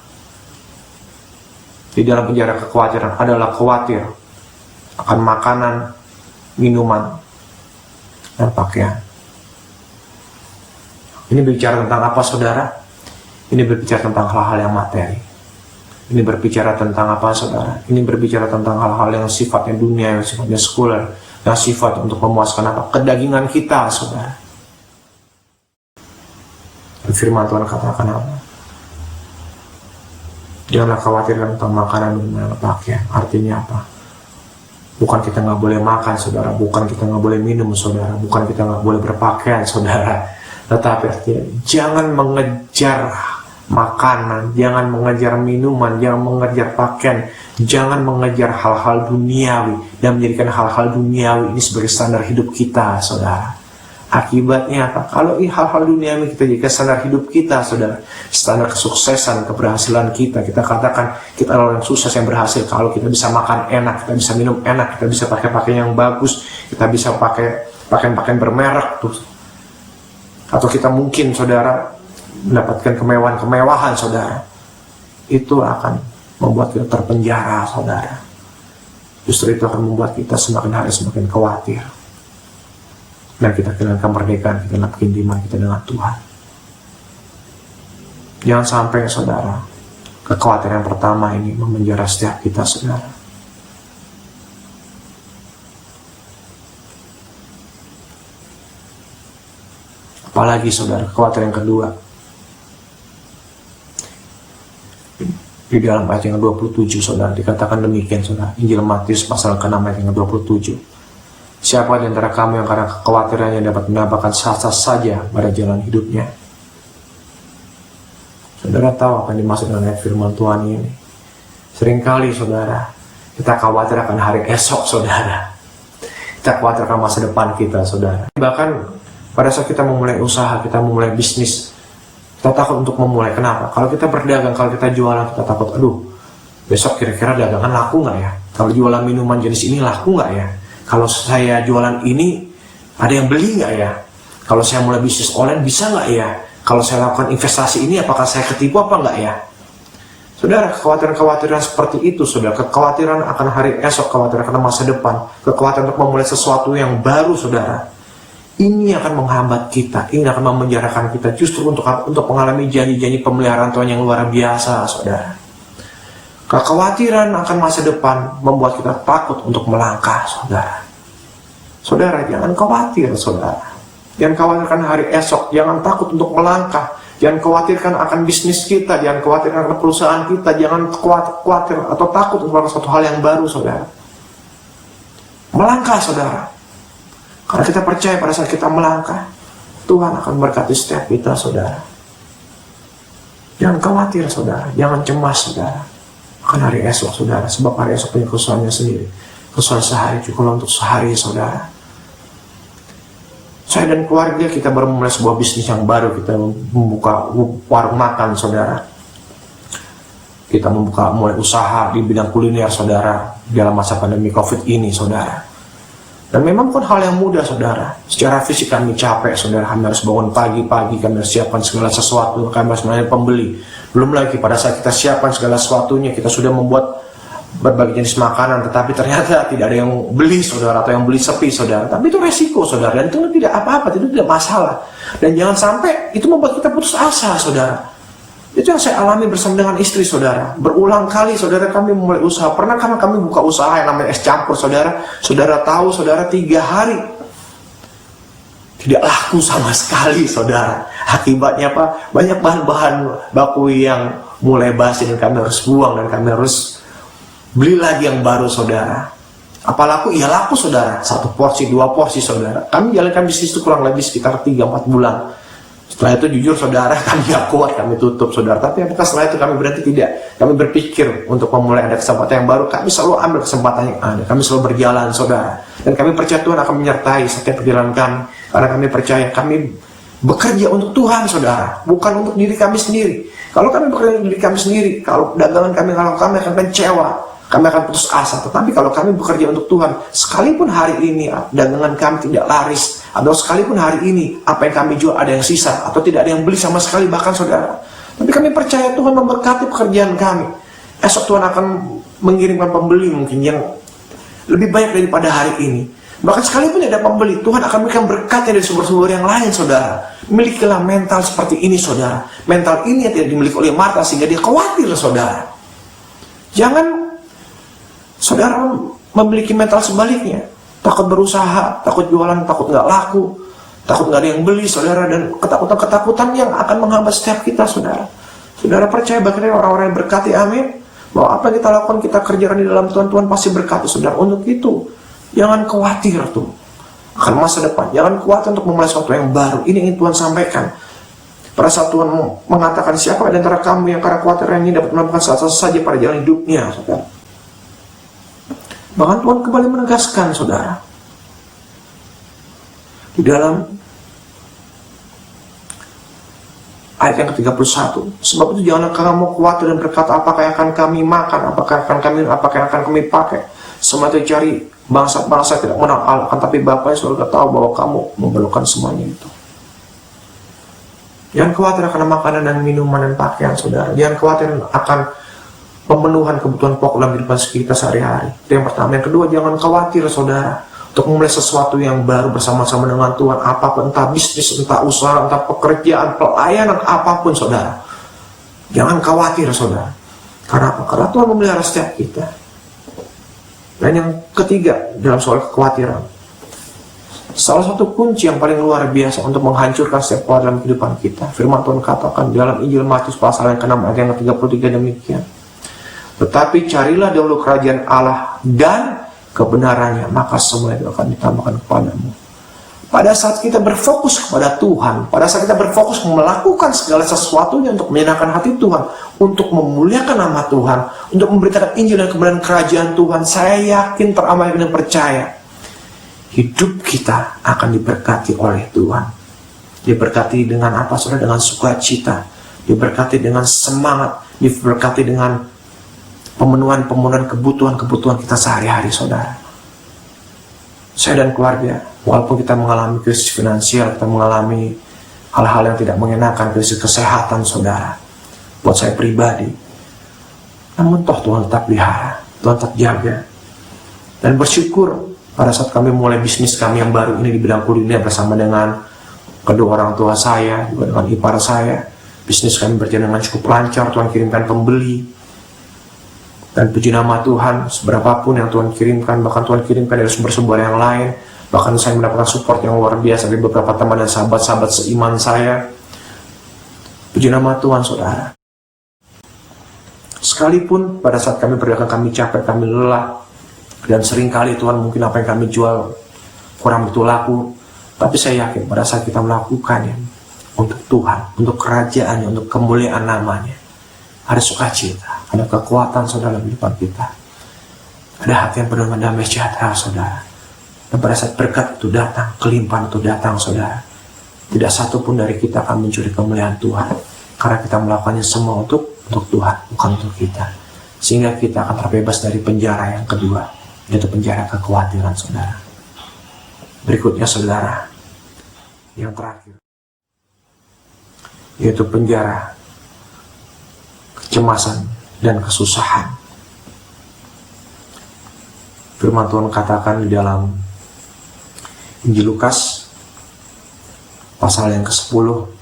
di dalam penjara kekhawatiran adalah khawatir akan makanan, minuman, dan pakaian. Ini berbicara tentang apa, saudara? Ini berbicara tentang hal-hal yang materi. Ini berbicara tentang apa, saudara? Ini berbicara tentang hal-hal yang sifatnya dunia, yang sifatnya sekuler, yang sifat untuk memuaskan apa? Kedagingan kita, saudara. Firman Tuhan katakan apa? Janganlah khawatir tentang makanan, minuman, dan pakaian. Artinya apa? Bukan kita nggak boleh makan, saudara. Bukan kita nggak boleh minum, saudara. Bukan kita nggak boleh berpakaian, saudara. Tetapi artinya jangan mengejar makanan, jangan mengejar minuman, jangan mengejar pakaian, jangan mengejar hal-hal duniawi dan menjadikan hal-hal duniawi ini sebagai standar hidup kita, saudara. Akibatnya apa? Kalau hal-hal duniawi kita jadikan standar hidup kita, saudara, standar kesuksesan, keberhasilan kita katakan kita adalah orang sukses yang berhasil kalau kita bisa makan enak, kita bisa minum enak, kita bisa pakai pakaian yang bagus, kita bisa pakai pakaian-pakaian bermerek tuh. Atau kita mungkin, saudara, mendapatkan kemewahan, saudara. Itu akan membuat kita terpenjara, saudara. Justru itu akan membuat kita semakin hari semakin khawatir. Dan kita kehilangan kemerdekaan, kita kehilangan keintiman kita dengan Tuhan. Jangan sampai, saudara, kekhawatiran pertama ini memenjara setiap kita, saudara. Apalagi, saudara, kekhawatiran yang kedua. Di dalam ayat yang ke-27, saudara, dikatakan demikian, saudara. Injil Matius pasal ke-6 ayat yang ke-27. Siapa di antara kamu yang karena kekhawatirannya dapat mendapatkan sah-sah saja pada jalan hidupnya? Saudara tahu apa yang dimaksud dengan ayat firman Tuhan ini? Seringkali, saudara, kita khawatir akan hari esok, saudara. Kita khawatir akan masa depan kita, saudara. Bahkan pada saat kita memulai usaha, kita memulai bisnis, kita takut untuk memulai. Kenapa? Kalau kita berdagang, kalau kita jualan, kita takut, aduh, besok kira-kira dagangan laku nggak ya? Kalau jualan minuman jenis ini laku nggak ya? Kalau saya jualan ini, ada yang beli nggak ya? Kalau saya mulai bisnis online, bisa nggak ya? Kalau saya lakukan investasi ini, apakah saya ketipu apa nggak ya? Saudara, kekhawatiran-kekhawatiran seperti itu, saudara. Kekhawatiran akan hari esok, kekhawatiran akan masa depan, kekhawatiran untuk memulai sesuatu yang baru, saudara. Ini akan menghambat kita, ini akan memenjarakan kita justru untuk mengalami janji-janji pemeliharaan Tuhan yang luar biasa, saudara. Kekhawatiran akan masa depan membuat kita takut untuk melangkah, saudara. Saudara, jangan khawatir, saudara. Jangan khawatirkan hari esok, jangan takut untuk melangkah. Jangan khawatirkan akan bisnis kita, jangan khawatirkan akan perusahaan kita, jangan khawatir atau takut untuk melakukan suatu hal yang baru, saudara. Melangkah, saudara. Karena kita percaya pada saat kita melangkah, Tuhan akan memberkati setiap kita, saudara. Jangan khawatir, saudara. Jangan cemas, saudara. Akan hari esok, saudara. Sebab hari esok punya kesusahannya sendiri. Kesusahan sehari cukup untuk sehari, saudara. Saya dan keluarga kita baru memulai sebuah bisnis yang baru. Kita membuka warung makan, saudara. kita mulai usaha di bidang kuliner, saudara, dalam masa pandemi COVID ini, saudara. Dan memang bukan hal yang mudah, saudara. Secara fisik kami capek, saudara. Kami harus bangun pagi-pagi, kami harus siapkan segala sesuatu, kami harus melayani pembeli. Belum lagi pada saat kita siapkan segala sesuatunya, kita sudah membuat berbagai jenis makanan, tetapi ternyata tidak ada yang beli, saudara, atau yang beli sepi, saudara. Tapi itu resiko, saudara, dan itu tidak apa-apa, itu tidak masalah. Dan jangan sampai itu membuat kita putus asa, saudara. Itu yang saya alami bersama dengan istri, saudara. Berulang kali, saudara, kami memulai usaha. Pernah karena kami buka usaha yang namanya es campur, saudara. Saudara tahu, saudara, 3 hari tidak laku sama sekali, saudara. Akibatnya apa? Banyak bahan-bahan baku yang mulai basi dan kami harus buang, dan kami harus beli lagi yang baru, saudara. Apa laku? Ya laku, saudara. 1 porsi, 2 porsi, saudara. Kami jalankan bisnis itu kurang lebih sekitar 3-4 bulan. Setelah itu jujur, saudara, kami gak kuat, kami tutup, saudara. Tapi apakah setelah itu kami berhenti? Tidak. Kami berpikir untuk memulai ada kesempatan yang baru. Kami selalu ambil kesempatan yang ada. Kami selalu berjalan, saudara. Dan kami percaya Tuhan akan menyertai setiap perjalanan kami. Karena kami percaya kami bekerja untuk Tuhan, saudara. Bukan untuk diri kami sendiri. Kalau kami bekerja untuk diri kami sendiri, kalau dagangan kami, kalau kami akan kecewa, kami akan putus asa. Tetapi kalau kami bekerja untuk Tuhan, sekalipun hari ini dagangan kami tidak laris, atau sekalipun hari ini apa yang kami jual ada yang sisa, atau tidak ada yang beli sama sekali bahkan, saudara, tapi kami percaya Tuhan memberkati pekerjaan kami. Esok Tuhan akan mengirimkan pembeli mungkin yang lebih banyak daripada hari ini. Bahkan sekalipun tidak ada pembeli, Tuhan akan memberikan berkatnya dari sumber-sumber yang lain, saudara. Milikilah mental seperti ini, saudara. Mental ini yang tidak dimiliki oleh Marta sehingga dia khawatir, saudara. Jangan saudara memiliki mental sebaliknya. Takut berusaha, takut jualan, takut nggak laku, takut nggak ada yang beli, saudara. Dan ketakutan-ketakutan yang akan menghambat setiap kita, saudara. Saudara percaya bagaimana orang-orang yang berkati, amin, bahwa apa yang kita lakukan, kita kerjakan di dalam Tuhan, Tuhan pasti berkati, saudara. Untuk itu, jangan khawatir tuh akan masa depan. Jangan khawatir untuk memulai sesuatu yang baru. Ini yang Tuhan sampaikan. Pada saat Tuhan mengatakan, siapa di antara kamu yang karena khawatir ini dapat melakukan sesuatu saja pada jalan hidupnya, saudara. Bahkan Tuhan kembali menegaskan, saudara, di dalam ayat yang ke-31, sebab itu janganlah kamu khawatir dan berkata, apakah yang akan kami makan, apakah yang akan kami pakai. Semua itu cari bangsa-bangsa tidak mengenal Allah, tapi Bapa yang sudah tahu bahwa kamu memerlukan semuanya itu. Jangan khawatir akan makanan dan minuman dan pakaian, saudara. Jangan khawatir akan pemenuhan kebutuhan pokok dalam kehidupan kita sehari-hari. Itu yang pertama. Yang kedua, jangan khawatir, saudara, untuk memulai sesuatu yang baru bersama-sama dengan Tuhan. Apapun, entah bisnis, entah usaha, entah pekerjaan, pelayanan, apapun, saudara. Jangan khawatir, saudara. Karena apa? Karena Tuhan memelihara setiap kita. Dan yang ketiga, dalam soal kekhawatiran, salah satu kunci yang paling luar biasa untuk menghancurkan setiap kekhawatiran dalam kehidupan kita, firman Tuhan katakan dalam Injil Matius pasal yang ke-6 ayat yang ke-33 demikian. Tetapi carilah dahulu kerajaan Allah dan kebenarannya, maka semua itu akan ditambahkan kepadamu. Pada saat kita berfokus kepada Tuhan, pada saat kita berfokus melakukan segala sesuatunya untuk menyenangkan hati Tuhan, untuk memuliakan nama Tuhan, untuk memberitakan Injil dan kebenaran kerajaan Tuhan, saya yakin, teramal dan percaya, hidup kita akan diberkati oleh Tuhan. Diberkati dengan apa, saudara? Dengan sukacita, diberkati dengan semangat, diberkati dengan pemenuhan kebutuhan kita sehari-hari, saudara. Saya dan keluarga, walaupun kita mengalami krisis finansial, kita mengalami hal-hal yang tidak mengenakan, krisis kesehatan, saudara, buat saya pribadi, namun toh Tuhan tetap pelihara, Tuhan tetap jaga. Dan bersyukur pada saat kami mulai bisnis kami yang baru ini di bidang kuliner bersama dengan kedua orang tua saya, juga dengan ipar saya, bisnis kami berjalan dengan cukup lancar. Tuhan kirimkan pembeli. Dan puji nama Tuhan, seberapapun yang Tuhan kirimkan, bahkan Tuhan kirimkan dari sumber-sumber yang lain, bahkan saya mendapatkan support yang luar biasa dari beberapa teman dan sahabat-sahabat seiman saya. Puji nama Tuhan, saudara. Sekalipun pada saat kami berdagang kami capek, kami lelah, dan seringkali Tuhan mungkin apa yang kami jual kurang betul laku, tapi saya yakin pada saat kita melakukannya untuk Tuhan, untuk kerajaannya, untuk kemuliaan namanya, ada sukacita, ada kekuatan, saudara, di depan kita. Ada hati yang penuh dengan damai sejahtera, saudara. Dan pada saat berkat itu datang, kelimpahan itu datang, saudara, tidak satu pun dari kita akan mencuri kemuliaan Tuhan, karena kita melakukannya semua untuk untuk Tuhan, bukan untuk kita. Sehingga kita akan terbebas dari penjara yang kedua, yaitu penjara kekhawatiran, saudara. Berikutnya, saudara, yang terakhir, yaitu penjara kecemasan dan kesusahan. Firman Tuhan katakan di dalam Injil Lukas pasal yang ke-10.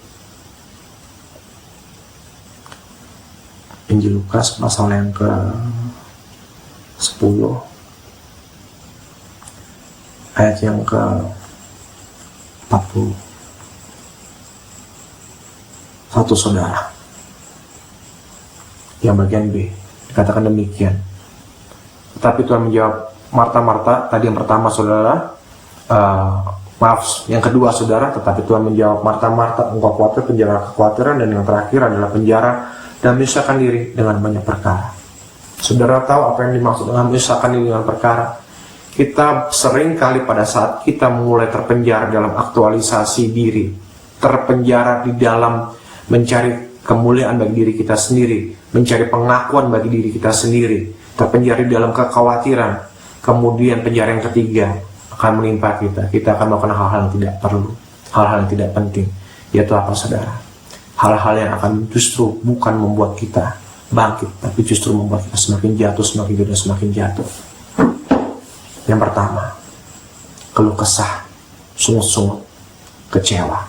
Injil Lukas pasal yang ke-10 ayat yang ke-40. Satu, saudara, yang bagian B dikatakan demikian. Tetapi Tuhan menjawab, Marta, Marta, tadi yang pertama, saudara, yang kedua, saudara, tetapi Tuhan menjawab, Marta, Marta, engkau khawatir penjara kekhawatiran, dan yang terakhir adalah penjara dan menyusahkan diri dengan banyak perkara. Saudara tahu apa yang dimaksud dengan menyusahkan diri dengan perkara? Kita sering kali pada saat kita mulai terpenjara dalam aktualisasi diri, terpenjara di dalam mencari kemuliaan bagi diri kita sendiri, mencari pengakuan bagi diri kita sendiri, terpenjara di dalam kekhawatiran, kemudian penjara yang ketiga akan menimpa kita. Kita akan melakukan hal-hal yang tidak perlu, hal-hal yang tidak penting. Yaitu apa, saudara? Hal-hal yang akan justru bukan membuat kita bangkit, tapi justru membuat kita semakin jatuh, semakin jatuh. Yang pertama, keluh kesah, sungut-sungut, kecewa.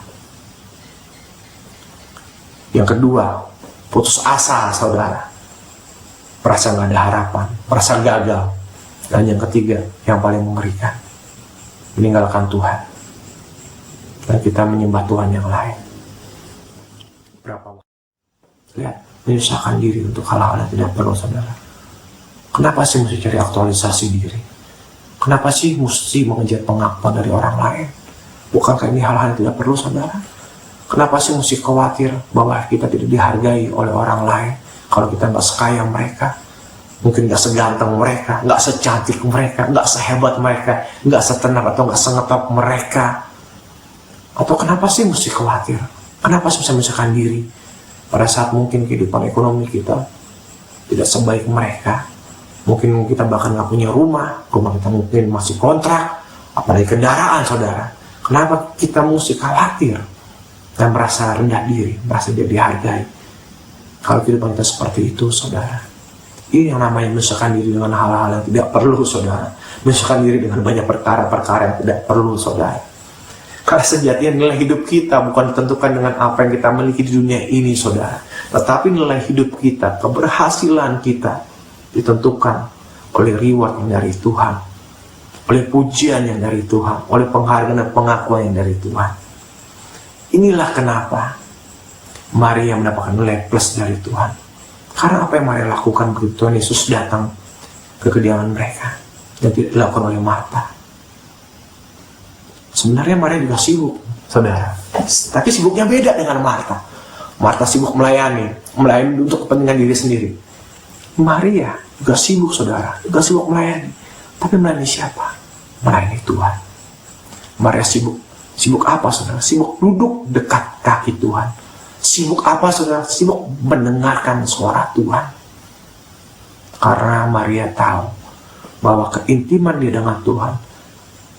Yang kedua, putus asa, saudara, merasa nggak ada harapan, merasa gagal. Dan yang ketiga, yang paling mengerikan, meninggalkan Tuhan, dan kita menyembah Tuhan yang lain. Berapa waktu? Lihat, menyusahkan diri untuk hal-hal yang tidak perlu, saudara. Kenapa sih mesti cari aktualisasi diri? Kenapa sih mesti mengejar pengakuan dari orang lain? Bukankah ini hal-hal yang tidak perlu, saudara? Kenapa sih mesti khawatir bahwa kita tidak dihargai oleh orang lain? Kalau kita nggak sekaya mereka, mungkin nggak seganteng mereka, nggak secantik mereka, nggak sehebat mereka, nggak setenang atau nggak sengetop mereka. Atau kenapa sih mesti khawatir? Kenapa sih bisa menyusahkan diri pada saat mungkin kehidupan ekonomi kita tidak sebaik mereka? Mungkin kita bahkan nggak punya rumah kita mungkin masih kontrak, apalagi kendaraan, saudara. Kenapa kita mesti khawatir dan merasa rendah diri, merasa tidak dihargai? Kalau kehidupan kita seperti itu, saudara, ini yang namanya menyusahkan diri dengan hal-hal yang tidak perlu, saudara. Menyusahkan diri dengan banyak perkara-perkara yang tidak perlu, saudara. Karena sejatinya nilai hidup kita bukan ditentukan dengan apa yang kita miliki di dunia ini, saudara. Tetapi nilai hidup kita, keberhasilan kita ditentukan oleh reward yang dari Tuhan, oleh pujian yang dari Tuhan, oleh penghargaan dan pengakuan yang dari Tuhan. Inilah kenapa Maria mendapatkan nilai plus dari Tuhan. Karena apa yang Maria lakukan begitu Tuhan Yesus datang ke kediaman mereka dan tidak dilakukan oleh Marta. Sebenarnya Maria juga sibuk, saudara. Tapi sibuknya beda dengan Marta. Marta sibuk melayani untuk kepentingan diri sendiri. Maria juga sibuk, saudara, juga sibuk melayani. Tapi melayani siapa? Melayani Tuhan. Maria sibuk apa, saudara? Sibuk duduk dekat kaki Tuhan. Sibuk apa, saudara? Sibuk mendengarkan suara Tuhan. Karena Maria tahu bahwa keintiman dia dengan Tuhan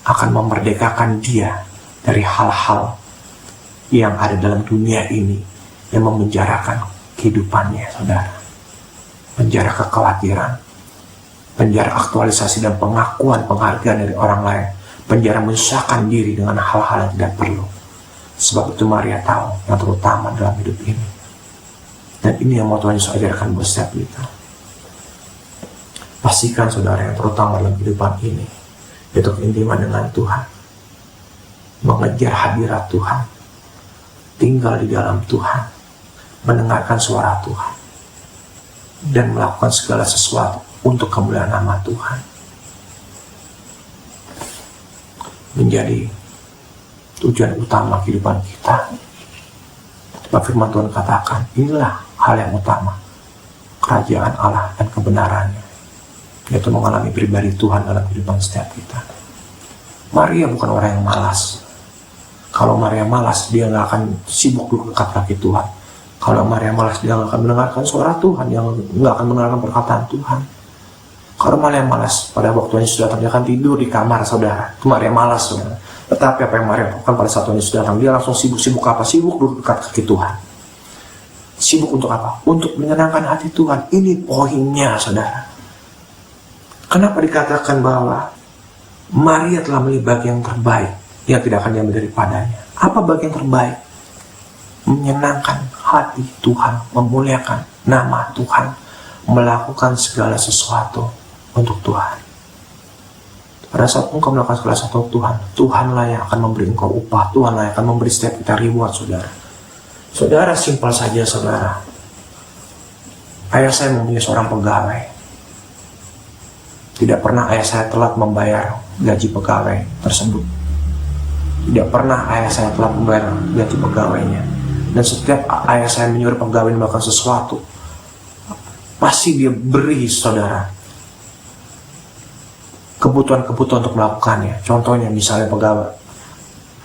akan memerdekakan dia dari hal-hal yang ada dalam dunia ini yang memenjarakan kehidupannya, saudara. Penjara kekhawatiran, penjara aktualisasi dan pengakuan penghargaan dari orang lain, penjara menyusahkan diri dengan hal-hal yang tidak perlu. Sebab itu Maria tahu yang terutama dalam hidup ini. Dan ini yang mau Tuhan Yesus ajarkan buat setiap kita. Pastikan, saudara, yang terutama dalam kehidupan ini, yaitu keintiman dengan Tuhan, mengejar hadirat Tuhan, tinggal di dalam Tuhan, mendengarkan suara Tuhan, dan melakukan segala sesuatu untuk kemuliaan nama Tuhan. Menjadi tujuan utama kehidupan kita. Sebab firman Tuhan katakan, inilah hal yang utama, kerajaan Allah dan kebenarannya, yaitu mengalami pribadi Tuhan dalam kehidupan setiap kita. Maria bukan orang yang malas. Kalau Maria malas, dia nggak akan sibuk duduk dekat kaki Tuhan. Kalau Maria malas, dia nggak akan mendengarkan suara Tuhan, dia nggak akan mendengarkan perkataan Tuhan. Kalau Maria malas, pada waktu Yesus datang, dia akan tidur di kamar, saudara. Itu Maria malas, saudara. Tetapi apa yang Maria lakukan pada saat Yesus datang, dia langsung sibuk apa? Sibuk duduk dekat kaki Tuhan. Sibuk untuk apa? Untuk menyenangkan hati Tuhan. Ini poinnya, saudara. Kenapa dikatakan bahwa Maria telah memilih bagian terbaik yang tidak akan diambil daripadanya? Apa bagian terbaik? Menyenangkan hati Tuhan, memuliakan nama Tuhan, melakukan segala sesuatu untuk Tuhan. Pada saat engkau melakukan segala sesuatu untuk Tuhan, Tuhanlah yang akan memberi engkau upah, Tuhanlah yang akan memberi setiap kita reward, saudara. Saudara, simpel saja, saudara. Ayah saya mempunyai seorang pegawai. Tidak pernah ayah saya telat membayar gaji pegawai tersebut. Tidak pernah ayah saya telat membayar gaji pegawainya. Dan setiap ayah saya menyuruh pegawai melakukan sesuatu, pasti dia beri, saudara, kebutuhan-kebutuhan untuk melakukannya. Contohnya misalnya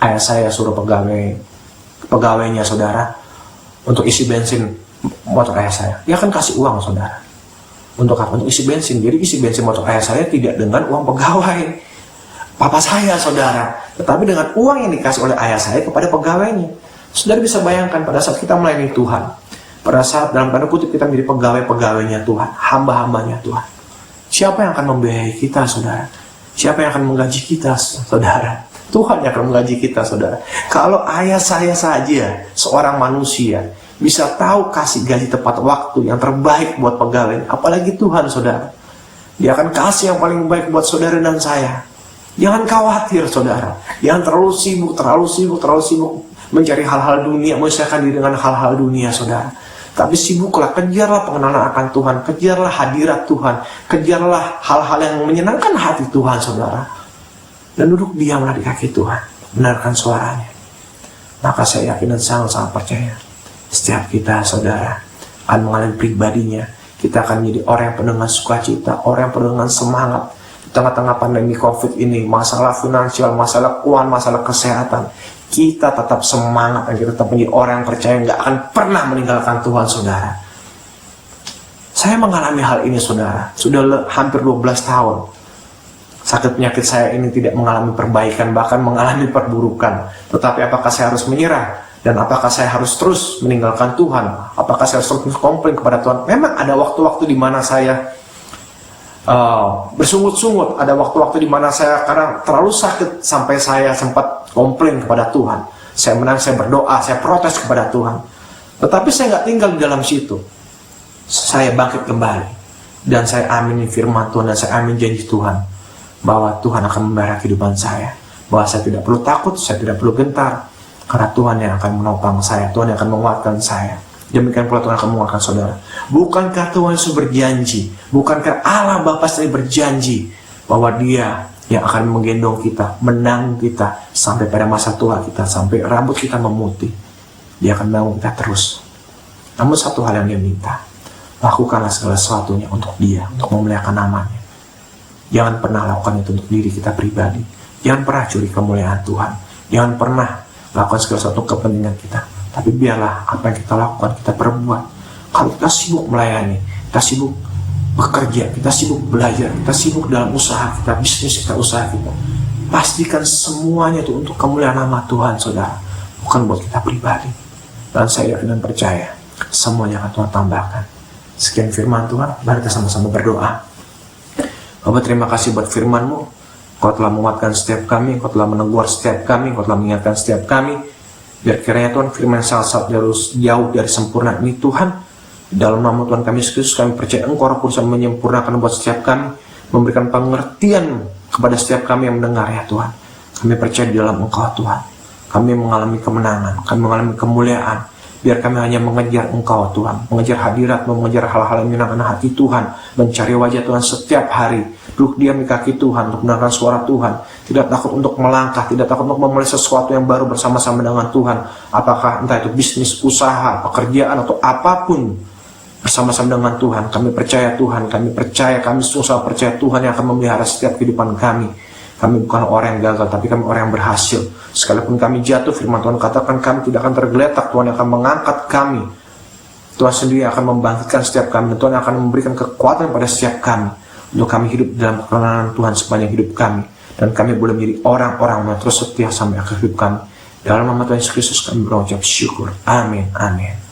ayah saya suruh pegawainya, saudara, untuk isi bensin motor ayah saya. Dia akan kasih uang, saudara. Untuk apa? Untuk isi bensin. Jadi isi bensin motor ayah saya tidak dengan uang pegawai papa saya, saudara, tetapi dengan uang yang dikasih oleh ayah saya kepada pegawainya. Saudara bisa bayangkan pada saat kita melayani Tuhan, pada saat dalam tanda kutip kita menjadi pegawai-pegawainya Tuhan, hamba-hambanya Tuhan, siapa yang akan membiayai kita, saudara? Siapa yang akan menggaji kita, saudara? Tuhan yang akan menggaji kita, saudara. Kalau ayah saya saja, seorang manusia, bisa tahu kasih gaji tepat waktu yang terbaik buat pegawai, apalagi Tuhan, saudara. Dia akan kasih yang paling baik buat saudara dan saya. Jangan khawatir, saudara. Jangan terlalu sibuk mencari hal-hal dunia, menyelesaikan diri dengan hal-hal dunia, saudara. Tapi sibuklah, kejarlah pengenalan akan Tuhan, kejarlah hadirat Tuhan, kejarlah hal-hal yang menyenangkan hati Tuhan, saudara. Dan duduk diamlah di kaki Tuhan, benarkan suaranya. Maka saya yakin dan sangat-sangat percaya, setiap kita, saudara, akan mengalami pribadinya. Kita akan menjadi orang yang penuh dengan sukacita, orang yang penuh dengan semangat. Di tengah-tengah pandemi COVID ini, masalah finansial, masalah keuangan, masalah kesehatan, kita tetap semangat dan kita tetap menjadi orang yang percaya, nggak akan pernah meninggalkan Tuhan, saudara. Saya mengalami hal ini, saudara, sudah hampir 12 tahun. Sakit penyakit saya ini tidak mengalami perbaikan, bahkan mengalami perburukan. Tetapi apakah saya harus menyerah? Dan apakah saya harus terus meninggalkan Tuhan? Apakah saya harus terus komplain kepada Tuhan? Memang ada waktu-waktu di mana saya bersungut-sungut, ada waktu-waktu di mana saya karena terlalu sakit sampai saya sempat komplain kepada Tuhan. Saya menangis, saya berdoa, saya protes kepada Tuhan. Tetapi saya nggak tinggal di dalam situ. Saya bangkit kembali dan saya amini firman Tuhan dan saya amin janji Tuhan bahwa Tuhan akan membayar kehidupan saya, bahwa saya tidak perlu takut, saya tidak perlu gentar, karena Tuhan yang akan menopang saya, Tuhan yang akan menguatkan saya. Demikian pula Tuhan akan menguatkan saudara. Bukankah Tuhan Yesus berjanji, bukankah Allah Bapa sendiri berjanji bahwa Dia yang akan menggendong kita, menanggung kita sampai pada masa tua kita, sampai rambut kita memutih. Dia akan menanggung kita terus. Namun satu hal yang Dia minta, lakukanlah segala sesuatunya untuk Dia, untuk memuliakan namanya. Jangan pernah lakukan itu untuk diri kita pribadi. Jangan pernah curi kemuliaan Tuhan. Jangan pernah lakukan segala sesuatu kepentingan kita. Tapi biarlah apa yang kita lakukan, kita perbuat. Kalau kita sibuk melayani, kita sibuk bekerja, kita sibuk belajar, kita sibuk dalam usaha kita, bisnis kita, usaha kita, pastikan semuanya itu untuk kemuliaan nama Tuhan, saudara, bukan buat kita pribadi. Dan saya yakin dan percaya semuanya akan Tuhan tambahkan. Sekian firman Tuhan, mari kita sama-sama berdoa. Bapak, terima kasih buat firman-Mu. Kau telah menguatkan setiap kami, Kau telah menegur setiap kami, Kau telah mengingatkan setiap kami. Biar kiranya Tuhan firman saat jauh dari sempurna ini, Tuhan, dalam nama Tuhan kami Yesus Kristus, kami percaya Engkau Roh Kudus menyempurnakan buat setiap kami, memberikan pengertian kepada setiap kami yang mendengar, ya Tuhan. Kami percaya di dalam Engkau, Tuhan. Kami mengalami kemenangan, kami mengalami kemuliaan. Biar kami hanya mengejar Engkau, Tuhan, mengejar hadirat, mengejar hal-hal yang menyenangkan hati Tuhan, mencari wajah Tuhan setiap hari, duduk diam di kaki Tuhan untuk mendengarkan suara Tuhan, tidak takut untuk melangkah, tidak takut untuk memulai sesuatu yang baru bersama-sama dengan Tuhan. Apakah entah itu bisnis, usaha, pekerjaan, atau apapun, bersama-sama dengan Tuhan. Kami percaya Tuhan, kami susah percaya Tuhan yang akan memelihara setiap kehidupan kami. Kami bukan orang yang gagal, tapi kami orang yang berhasil. Sekalipun kami jatuh, firman Tuhan katakan kami tidak akan tergeletak. Tuhan akan mengangkat kami Tuhan sendiri akan membangkitkan setiap kami, dan Tuhan akan memberikan kekuatan pada setiap kami untuk kami hidup dalam kebenaran Tuhan sepanjang hidup kami, dan kami boleh menjadi orang-orang yang terus setia sampai akhir hidup kami. Dalam nama Tuhan Yesus Kristus kami berucap syukur. Amin. Amin.